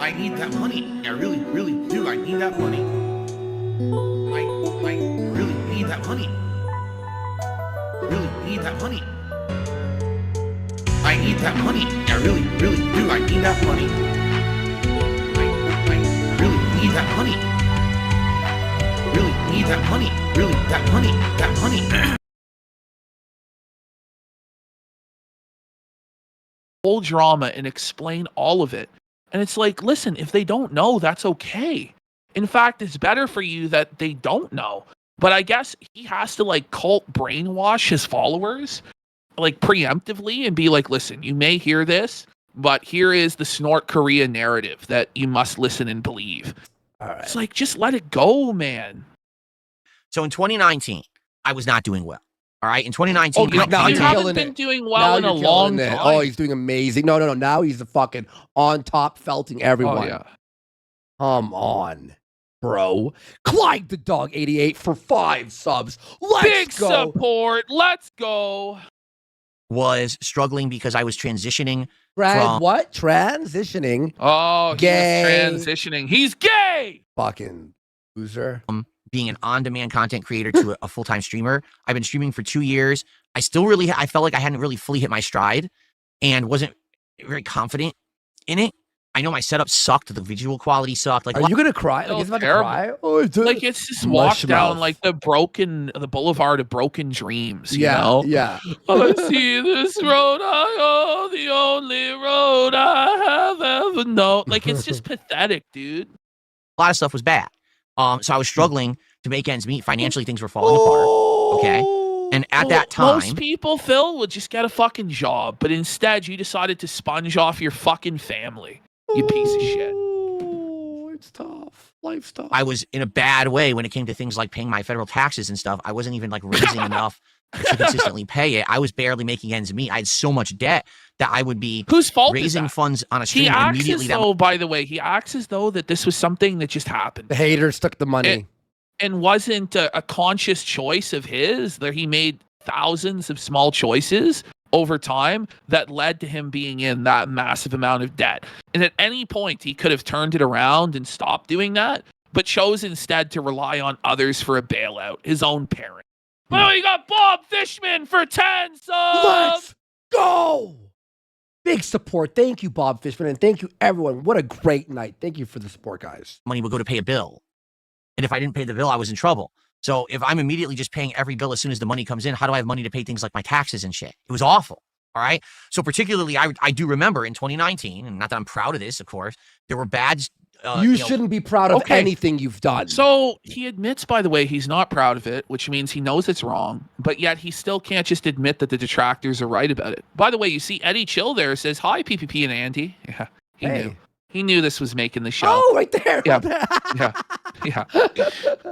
I need that money. I really, really do. I need that money. I really need that money. Really need that money. I need that money. I really, really do. I need that money. I really need that money. Really need that money. Really, that money. That money. Whole drama and explain all of it. And it's like, listen, if they don't know, that's okay. In fact, it's better for you that they don't know. But I guess he has to like cult brainwash his followers like preemptively and be like, listen, you may hear this, but here is the Snort Korea narrative that you must listen and believe. All right. It's like, just let it go, man. So in 2019, I was not doing well. All right. In 2019, you haven't been doing well in a long time. Oh, he's doing amazing. No. Now he's the fucking on top, felting everyone. Oh, yeah. Come on, bro. Clyde the Dog 88 for 5 subs. Let's Big go. support. Let's go. Was struggling because I was transitioning. What? Transitioning? Oh, gay. He's transitioning. He's gay. Fucking loser. Being an on-demand content creator to a full-time streamer. I've been streaming for 2 years. I felt like I hadn't really fully hit my stride and wasn't very confident in it. I know my setup sucked. The visual quality sucked. Like, are you gonna cry? Like, Oh, he's about terrible. to cry? Oh, Like, it's just walk down like the boulevard of broken dreams, you know? Yeah. I see this road, the only road I have ever known. Like, it's just pathetic, dude. a lot of stuff was bad. So I was struggling to make ends meet. Financially, things were falling apart. Okay. And at that time, most people, Phil, would just get a fucking job, but instead you decided to sponge off your fucking family. You piece of shit. It's tough. Life's tough. I was in a bad way when it came to things like paying my federal taxes and stuff. I wasn't even like raising enough to consistently pay it. I was barely making ends meet. I had so much debt that I would be Whose fault raising is that? funds on a stream He acts immediately. as though, by the way, he acts as though that this was something that just happened. The haters took the money. And wasn't a conscious choice of his, that he made thousands of small choices over time that led to him being in that massive amount of debt. And at any point, he could have turned it around and stopped doing that, but chose instead to rely on others for a bailout, his own parent. Oh, you got Bob Fishman for 10 subs! Let's go! Big support. Thank you, Bob Fishman, and thank you, everyone. What a great night. Thank you for the support, guys. Money would go to pay a bill. And if I didn't pay the bill, I was in trouble. So if I'm immediately just paying every bill as soon as the money comes in, how do I have money to pay things like my taxes and shit? It was awful. All right. So particularly, I do remember in 2019, and not that I'm proud of this, of course, there were bad. You shouldn't be proud of anything you've done. So he admits, by the way, he's not proud of it, which means he knows it's wrong, but yet he still can't just admit that the detractors are right about it. By the way, you see Eddie Chill there says, hi, PPP and Andy. Yeah, he knew. He knew this was making the show. Oh, right there. Yeah.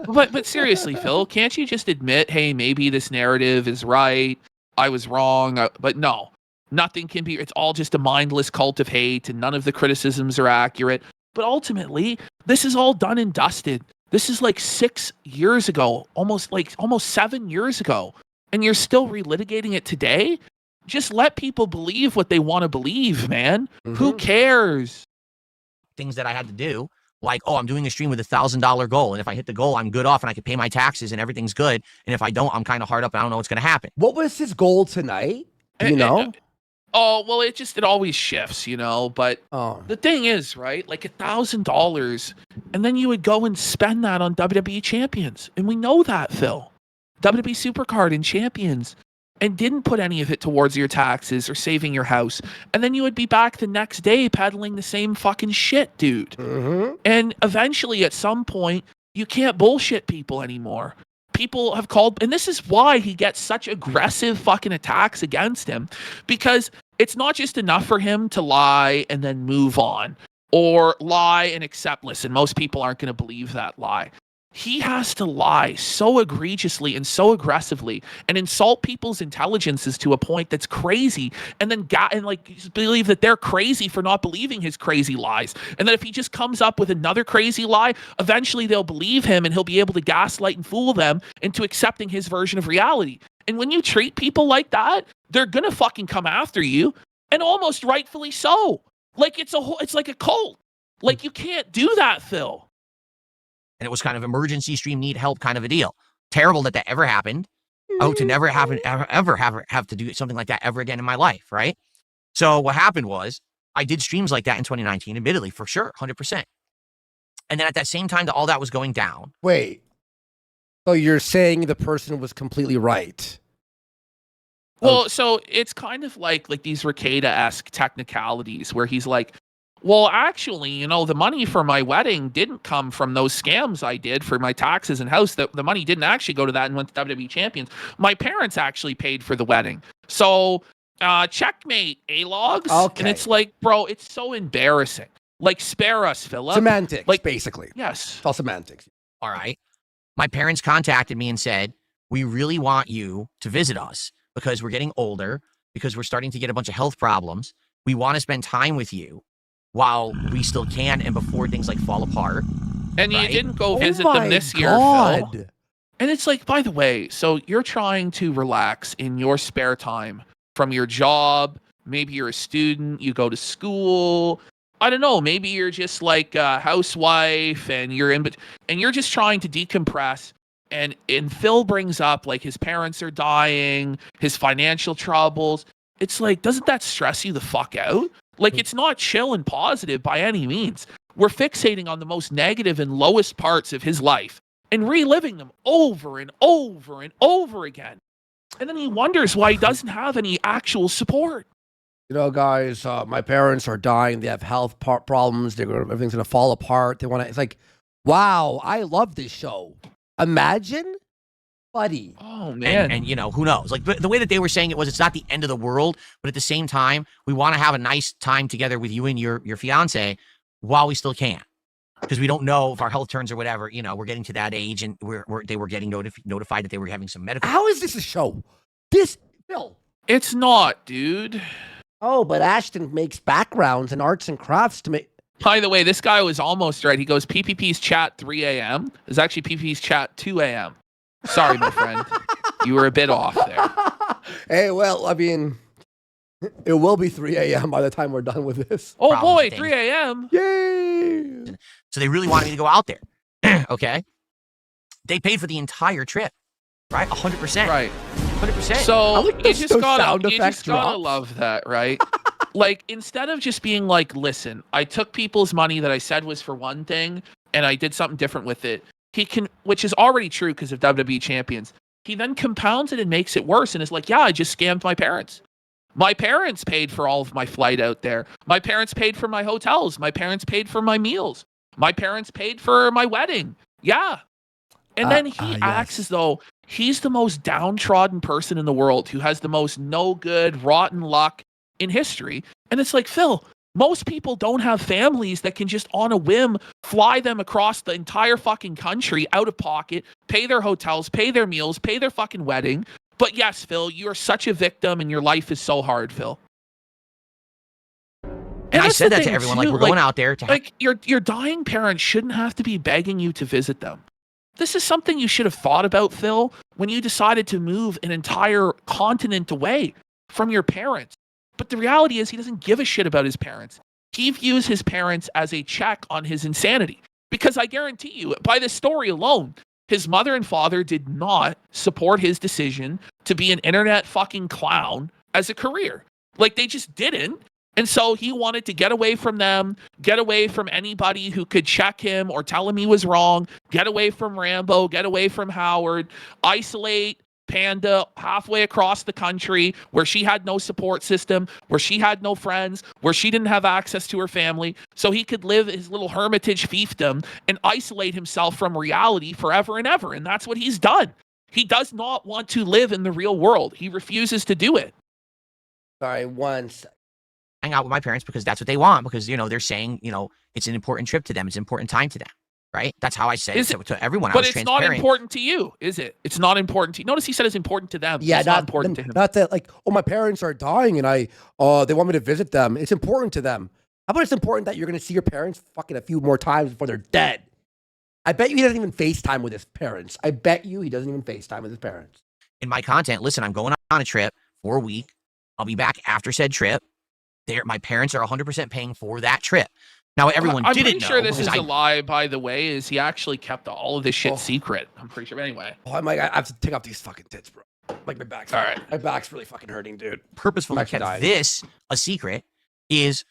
But seriously, Phil, can't you just admit, hey, maybe this narrative is right. I was wrong. But no, nothing can be. It's all just a mindless cult of hate, and none of the criticisms are accurate. But ultimately, this is all done and dusted. This is like 6 years ago, almost 7 years ago, and you're still relitigating it today? Just let people believe what they want to believe, man. Mm-hmm. Who cares? Things that I had to do, like, I'm doing a stream with $1,000 goal, and if I hit the goal, I'm good off, and I can pay my taxes, and everything's good. And if I don't, I'm kind of hard up, and I don't know what's going to happen. What was his goal tonight? Do you know? Oh, well, it always shifts, you know, but the thing is, right, like $1,000, and then you would go and spend that on WWE champions. And we know that, Phil. WWE Supercard and champions, and didn't put any of it towards your taxes or saving your house. And then you would be back the next day peddling the same fucking shit, dude. Mm-hmm. And eventually, at some point, you can't bullshit people anymore. People have called, and this is why he gets such aggressive fucking attacks against him, because it's not just enough for him to lie and then move on, or lie and accept, listen, most people aren't going to believe that lie. He has to lie so egregiously and so aggressively and insult people's intelligences to a point that's crazy, and then believe that they're crazy for not believing his crazy lies. And that if he just comes up with another crazy lie, eventually they'll believe him and he'll be able to gaslight and fool them into accepting his version of reality. And when you treat people like that, they're going to fucking come after you, and almost rightfully so. Like it's like a cult. Like, you can't do that, Phil. And it was kind of emergency stream, need help kind of a deal. Terrible that ever happened. I hope to never happen, ever have to do something like that ever again in my life, right? So what happened was I did streams like that in 2019, admittedly, for sure, 100%. And then at that same time that all that was going down. Wait. So you're saying the person was completely right? Well, so it's kind of like these Ricada-esque technicalities where he's like, well, actually, you know, the money for my wedding didn't come from those scams I did for my taxes and house. The money didn't actually go to that and went to WWE Champions. My parents actually paid for the wedding. So, checkmate, A-logs. Okay. And it's like, bro, it's so embarrassing. Like, spare us, Philip. Semantics, Like, basically. yes. It's all semantics. All right. My parents contacted me and said, we really want you to visit us because we're getting older, because we're starting to get a bunch of health problems. We want to spend time with you while we still can and before things like fall apart. And right? you didn't go Oh visit them my this year, God. Phil. And it's like, by the way, so you're trying to relax in your spare time from your job. Maybe you're a student, you go to school. I don't know, maybe you're just like a housewife and you're just trying to decompress. And Phil brings up like his parents are dying, his financial troubles. It's like, doesn't that stress you the fuck out? Like, it's not chill and positive by any means. We're fixating on the most negative and lowest parts of his life and reliving them over and over and over again. And then he wonders why he doesn't have any actual support. You know, guys, my parents are dying. They have health problems. Everything's going to fall apart. It's like, wow, I love this show. Imagine, buddy. Oh, man. And you know, who knows? Like the way that they were saying it was, it's not the end of the world, but at the same time, we want to have a nice time together with you and your fiance while we still can. Because we don't know if our health turns or whatever, you know, we're getting to that age and they were getting notified that they were having some medical. How is this a show? Phil. It's not, dude. Oh, but Ashton makes backgrounds and arts and crafts to make. By the way, this guy was almost right. He goes, PPP's chat 3 a.m. It's actually PPP's chat 2 a.m. Sorry, my friend. You were a bit off there. Hey, well, I mean, it will be 3 a.m. by the time we're done with this. Oh, Problem boy, thing. 3 a.m. Yay! So they really wanted me to go out there. Okay. They paid for the entire trip, right? 100%. Right. 100%. So I like you those just gotta sound effect drops. love that, right? Like, instead of just being like, listen, I took people's money that I said was for one thing and I did something different with it. He can, which is already true because of WWE Champions. He then compounds it and makes it worse and is like, yeah, I just scammed my parents. My parents paid for all of my flight out there. My parents paid for my hotels. My parents paid for my meals. My parents paid for my wedding. Yeah. And then he acts as though he's the most downtrodden person in the world who has the most no good, rotten luck in history. And it's like, Phil, most people don't have families that can just on a whim fly them across the entire fucking country out of pocket, pay their hotels, pay their meals, pay their fucking wedding. But yes, Phil, you're such a victim and your life is so hard, Phil. And I that's said the that to thing, everyone, too, like, we're going out there to like your dying parents shouldn't have to be begging you to visit them. This is something you should have thought about, Phil, when you decided to move an entire continent away from your parents. But the reality is he doesn't give a shit about his parents. He views his parents as a check on his insanity. Because I guarantee you, by this story alone, his mother and father did not support his decision to be an internet fucking clown as a career. Like, they just didn't. And so he wanted to get away from them, get away from anybody who could check him or tell him he was wrong, get away from Rambo, get away from Howard, isolate Panda halfway across the country where she had no support system, where she had no friends, where she didn't have access to her family, so he could live his little hermitage fiefdom and isolate himself from reality forever and ever. And that's what he's done. He does not want to live in the real world. He refuses to do it. Sorry, once. hang out with my parents because that's what they want, because, you know, they're saying, you know, it's an important trip to them. It's an important time to them. Right? That's how I say it to everyone. But it's not important to you, is it? It's not important to you. Notice he said it's important to them. Yeah, it's not important to him. Not that, like, oh, my parents are dying and they want me to visit them. It's important to them. How about it's important that you're going to see your parents fucking a few more times before they're dead? I bet you he doesn't even FaceTime with his parents. I bet you he doesn't even FaceTime with his parents. In my content, listen, I'm going on a trip for a week. I'll be back after said trip. My parents are 100% paying for that trip. Now, everyone I'm didn't pretty sure know this is because a lie, by the way, is he actually kept all of this shit Oh. secret. I'm pretty sure. Anyway. Oh, I have to take off these fucking tits, bro. Like my back's All right. my back's really fucking hurting, dude. purposefully actually kept dying. this a secret is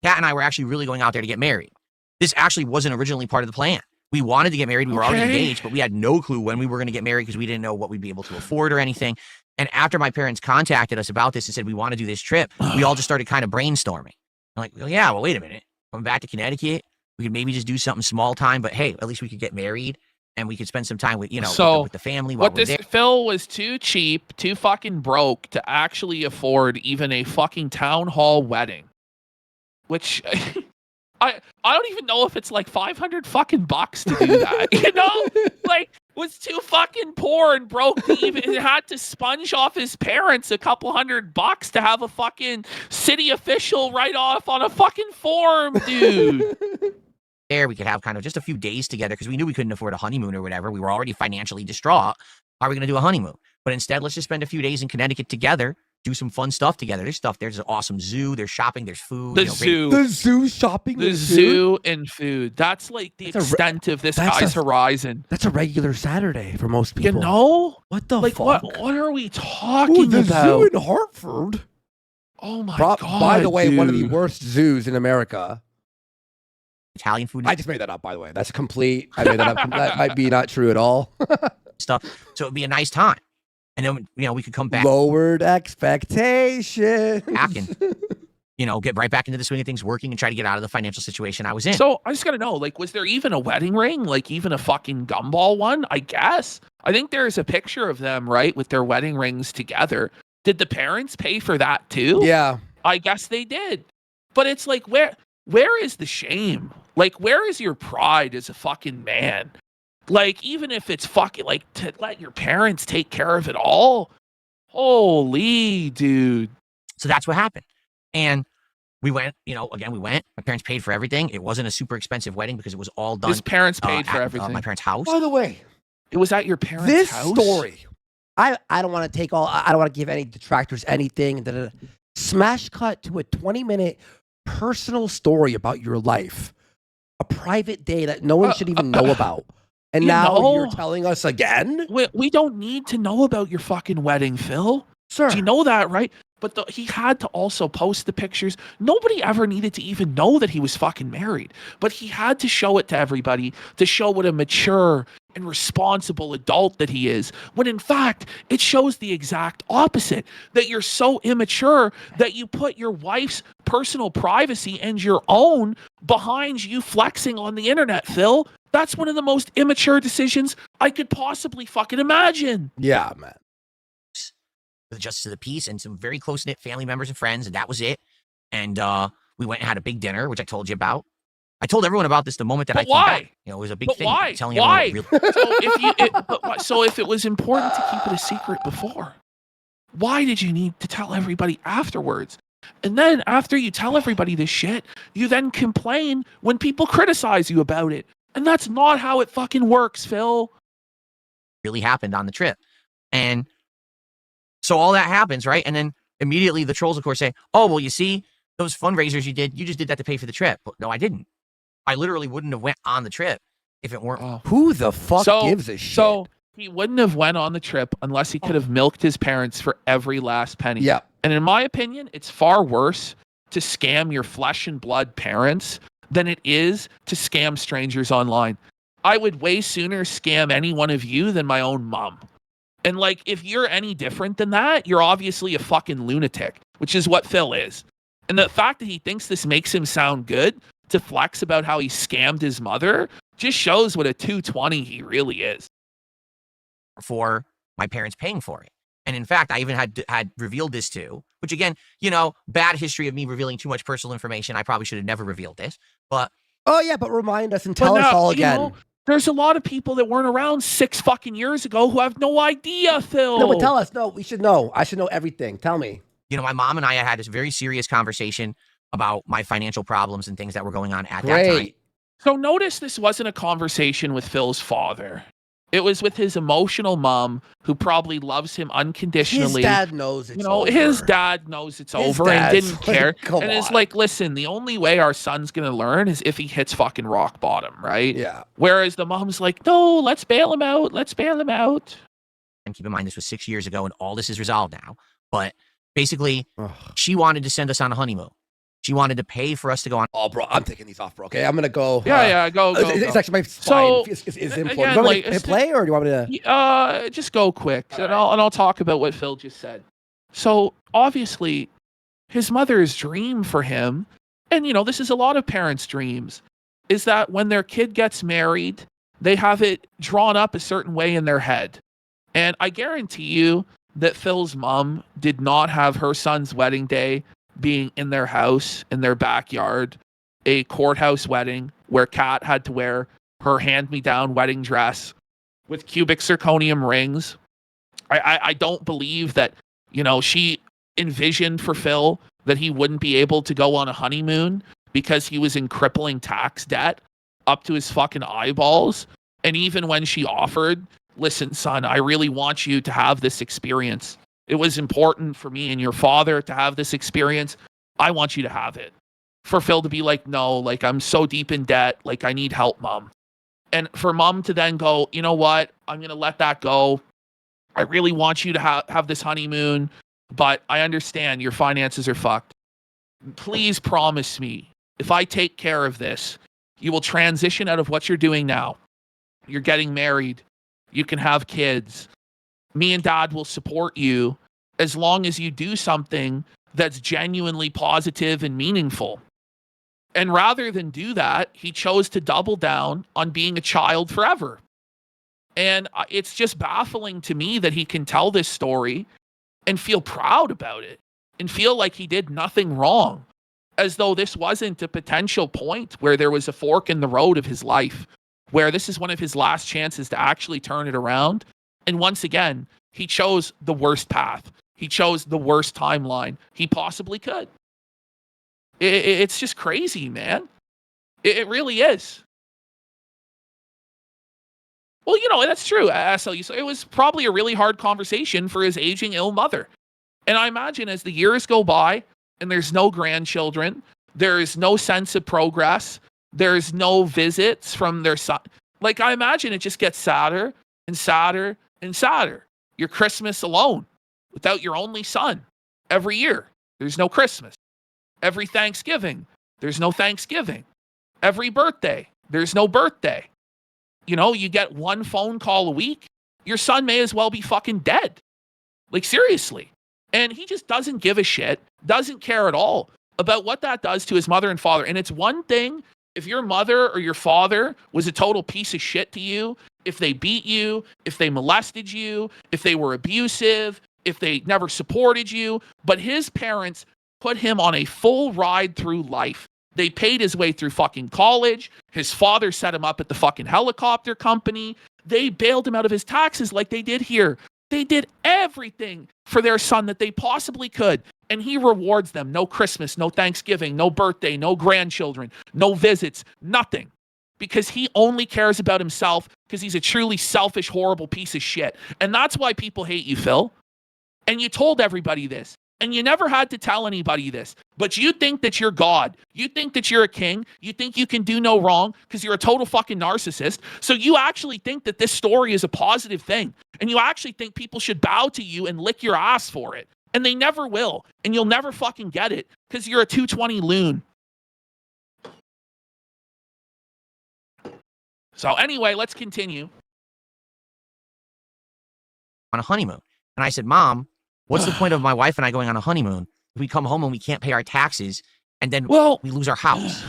Kat and I were actually really going out there to get married. This actually wasn't originally part of the plan. We wanted to get married. We were already Okay. engaged, but we had no clue when we were going to get married because we didn't know what we'd be able to afford or anything. And after my parents contacted us about this and said, we want to do this trip, we all just started kind of brainstorming. I'm like, well, yeah, well, wait a minute. Coming back to Connecticut, we could maybe just do something small time, but hey, at least we could get married and we could spend some time with, you know, So, with the family while What we're this there. Phil was too cheap, too fucking broke to actually afford even a fucking town hall wedding. Which I don't even know if it's like 500 fucking bucks to do that. You know? Like, was too fucking poor and broke to even had to sponge off his parents a couple $100 to have a fucking city official write off on a fucking form, dude. There, we could have kind of just a few days together because we knew we couldn't afford a honeymoon or whatever. We were already financially distraught. How are we going to do a honeymoon? But instead, let's just spend a few days in Connecticut together, do some fun stuff together. There's an awesome zoo, there's shopping, there's food. The you know, zoo. The zoo shopping. The zoo and food. That's like the That's a re- extent of this that's guy's a- horizon. That's a regular Saturday for most people. You know? What the Like, fuck? what are we talking Ooh, the about? zoo in Hartford. Oh my god. By the way, one of the dude. worst zoos in America. Italian food I just made that up, by the way. That's complete. I made that up. That might be not true at all. stuff. So it'd be a nice time. And then, you know, we could come back Lowered expectations. and, you know, get right back into the swing of things, working and try to get out of the financial situation I was in. So I just gotta know, like, was there even a wedding ring? Like, even a fucking gumball one? I guess. I think there's a picture of them, right, with their wedding rings together. Did the parents pay for that too? Yeah. I guess they did. But it's like, where is the shame? Like, where is your pride as a fucking man? Like, even if it's fucking, like, to let your parents take care of it all. Holy, dude. So that's what happened. And we went, you know, again, we went. My parents paid for everything. It wasn't a super expensive wedding because it was all done His parents paid for at everything. my parents' house. By the way, It was at your parents' this house? story, I don't want to take all, I don't want to give any detractors anything. Smash cut to a 20-minute personal story about your life, a private day that no one should even know about. And you now know- you're telling us again? We don't need to know about your fucking wedding, Phil. Sir. Do you know that, right? But he had to also post the pictures. Nobody ever needed to even know that he was fucking married. But he had to show it to everybody to show what a mature and responsible adult that he is. When in fact, it shows the exact opposite. That you're so immature that you put your wife's personal privacy and your own behind you flexing on the internet, Phil. That's one of the most immature decisions I could possibly fucking imagine. Yeah, man. With the justice of the peace and some very close-knit family members and friends, and that was it. And we went and had a big dinner, which I told you about. I told everyone about this the moment that But I came why? back. You know, it was a big But thing. why? Telling Why? everyone what really, So if it was important to keep it a secret before, why did you need to tell everybody afterwards? And then after you tell everybody this shit, you then complain when people criticize you about it. And that's not how it fucking works, Phil. really happened on the trip. And so all that happens, right? And then immediately the trolls, of course, say, oh, well, you see, those fundraisers you just did that to pay for the trip. But no, I didn't. I literally wouldn't have went on the trip if it weren't. Oh. Who the fuck So- gives a shit? So he wouldn't have went on the trip unless he could have milked his parents for every last penny. yeah. And in my opinion, it's far worse to scam your flesh and blood parents than it is to scam strangers online. I would way sooner scam any one of you than my own mom. And like, if you're any different than that, you're obviously a fucking lunatic, which is what Phil is. And the fact that he thinks this makes him sound good to flex about how he scammed his mother just shows what a 220 he really is. For my parents paying for it. And in fact, I even had revealed this too, which again, you know, bad history of me revealing too much personal information. I probably should have never revealed this, but Oh, yeah, but remind us and But tell us now, all you again. know, there's a lot of people that weren't around 6 fucking years ago who have no idea, Phil. No, but tell us. No, we should know. I should know everything. Tell me. you know, my mom and I had this very serious conversation about my financial problems and things that were going on at that time. Great. So notice this wasn't a conversation with Phil's father. It was with his emotional mom, who probably loves him unconditionally. His dad knows it's over. His dad knows it's His over and dad's didn't like, care. come And it's on. like, listen, the only way our son's gonna learn is if he hits fucking rock bottom, right? Yeah. Whereas the mom's like, no, let's bail him out. Let's bail him out. And keep in mind, this was 6 years ago, and all this is resolved now. But basically, Ugh. she wanted to send us on a honeymoon. She wanted to pay for us to go on. Oh, bro, I'm taking these off, bro. Okay, I'm gonna go. Yeah, go. It's actually my So, spine is important. again, Do you want me like, to hit play, or do you want me to? Just go quick, and I'll talk about what Phil just said. So obviously, his mother's dream for him, and this is a lot of parents' dreams, is that when their kid gets married, they have it drawn up a certain way in their head. And I guarantee you that Phil's mom did not have her son's wedding day being in their house, in their backyard, a courthouse wedding where Kat had to wear her hand-me-down wedding dress with cubic zirconium rings. I don't believe that, she envisioned for Phil that he wouldn't be able to go on a honeymoon because he was in crippling tax debt up to his fucking eyeballs. And even when she offered, listen, son, I really want you to have this experience. It was important for me and your father to have this experience. I want you to have it. For Phil to be like, no, like, I'm so deep in debt. Like, I need help, mom. And for mom to then go, you know what? I'm going to let that go. I really want you to have this honeymoon, but I understand your finances are fucked. Please promise me, if I take care of this, you will transition out of what you're doing now. You're getting married. You can have kids. Me and dad will support you as long as you do something that's genuinely positive and meaningful. And rather than do that, he chose to double down on being a child forever. And it's just baffling to me that he can tell this story and feel proud about it and feel like he did nothing wrong, as though this wasn't a potential point where there was a fork in the road of his life, where this is one of his last chances to actually turn it around. And once again, he chose the worst path. He chose the worst timeline he possibly could. It's just crazy, man. It really is. Well, that's true. So it was probably a really hard conversation for his aging ill mother. And I imagine as the years go by and there's no grandchildren, there's no sense of progress, there's no visits from their son. Like, I imagine it just gets sadder and sadder and sadder. Your Christmas alone without your only son every year. There's no Christmas. Every Thanksgiving, there's no Thanksgiving. Every birthday, there's no birthday. You get one phone call a week. Your son may as well be fucking dead. Like, seriously. And he just doesn't give a shit, doesn't care at all about what that does to his mother and father. And it's one thing if your mother or your father was a total piece of shit to you, if they beat you, if they molested you, if they were abusive, if they never supported you. But his parents put him on a full ride through life. They paid his way through fucking college. His father set him up at the fucking helicopter company. They bailed him out of his taxes like they did here. They did everything for their son that they possibly could. And he rewards them. No Christmas, no Thanksgiving, no birthday, no grandchildren, no visits, nothing. Because he only cares about himself because he's a truly selfish, horrible piece of shit. And that's why people hate you, Phil. And you told everybody this. And you never had to tell anybody this, but you think that you're God. You think that you're a king. You think you can do no wrong because you're a total fucking narcissist. So you actually think that this story is a positive thing. And you actually think people should bow to you and lick your ass for it. And they never will. And you'll never fucking get it because you're a 220 loon. So anyway, let's continue. On a honeymoon. And I said, Mom, what's the point of my wife and I going on a honeymoon if we come home and we can't pay our taxes and then we lose our house?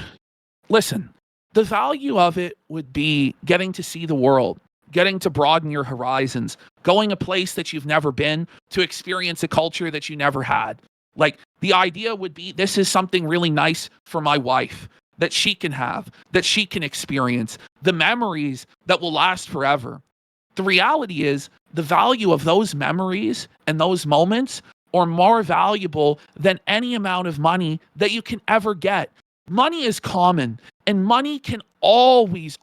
Listen, the value of it would be getting to see the world, getting to broaden your horizons, going a place that you've never been, to experience a culture that you never had. Like, the idea would be, this is something really nice for my wife that she can have, that she can experience, the memories that will last forever. The reality is, the value of those memories and those moments are more valuable than any amount of money that you can ever get. Money is common, and money can always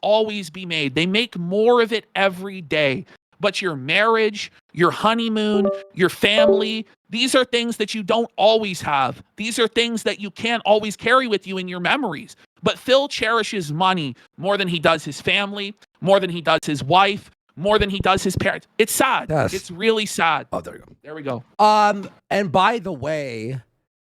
be made. They make more of it every day. But your marriage, your honeymoon, your family, these are things that you don't always have. These are things that you can't always carry with you in your memories. But Phil cherishes money more than he does his family, more than he does his wife, more than he does his parents. It's sad. Yes. It's really sad. Oh, there you go. There we go. And by the way,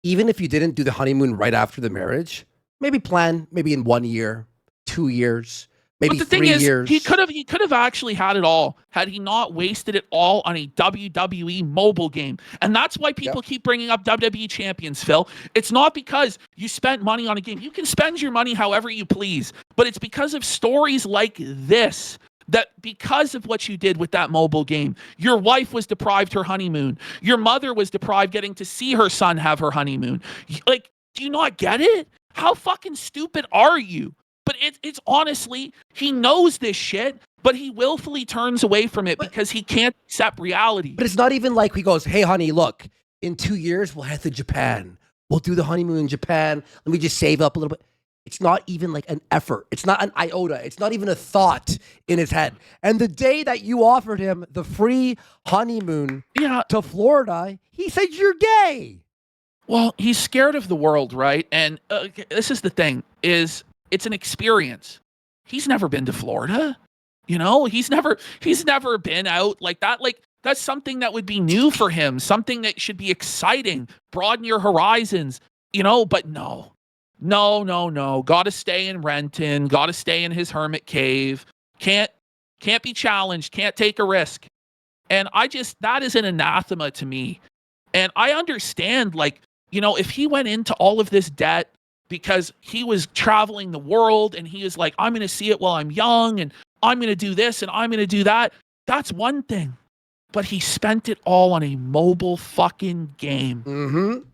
even if you didn't do the honeymoon right after the marriage, maybe plan maybe in 1 year, 2 years, maybe But the 3 thing is, years. he could have actually had it all had he not wasted it all on a WWE mobile game. And that's why people keep bringing up WWE champions, Phil. It's not because you spent money on a game. You can spend your money however you please, but it's because of stories like this. That because of what you did with that mobile game, your wife was deprived her honeymoon. Your mother was deprived getting to see her son have her honeymoon. Like, do you not get it? How fucking stupid are you? But it's honestly, he knows this shit, but he willfully turns away from it because he can't accept reality. But it's not even like he goes, hey, honey, look, in 2 years, we'll head to Japan. We'll do the honeymoon in Japan. Let me just save up a little bit. It's not even like an effort. It's not an iota. It's not even a thought in his head. And the day that you offered him the free honeymoon to Florida, he said, you're gay. Well, he's scared of the world, right? And this is the thing, is it's an experience. He's never been to Florida. You know, he's never been out like that. Like, that's something that would be new for him, something that should be exciting, broaden your horizons, you know, but no. Got to stay in Renton, got to stay in his hermit cave. Can't be challenged, can't take a risk. And that is an anathema to me. And I understand, like, you know, if he went into all of this debt because he was traveling the world and he was like, I'm going to see it while I'm young and I'm going to do this and I'm going to do that. That's one thing. But he spent it all on a mobile fucking game. Mm-hmm.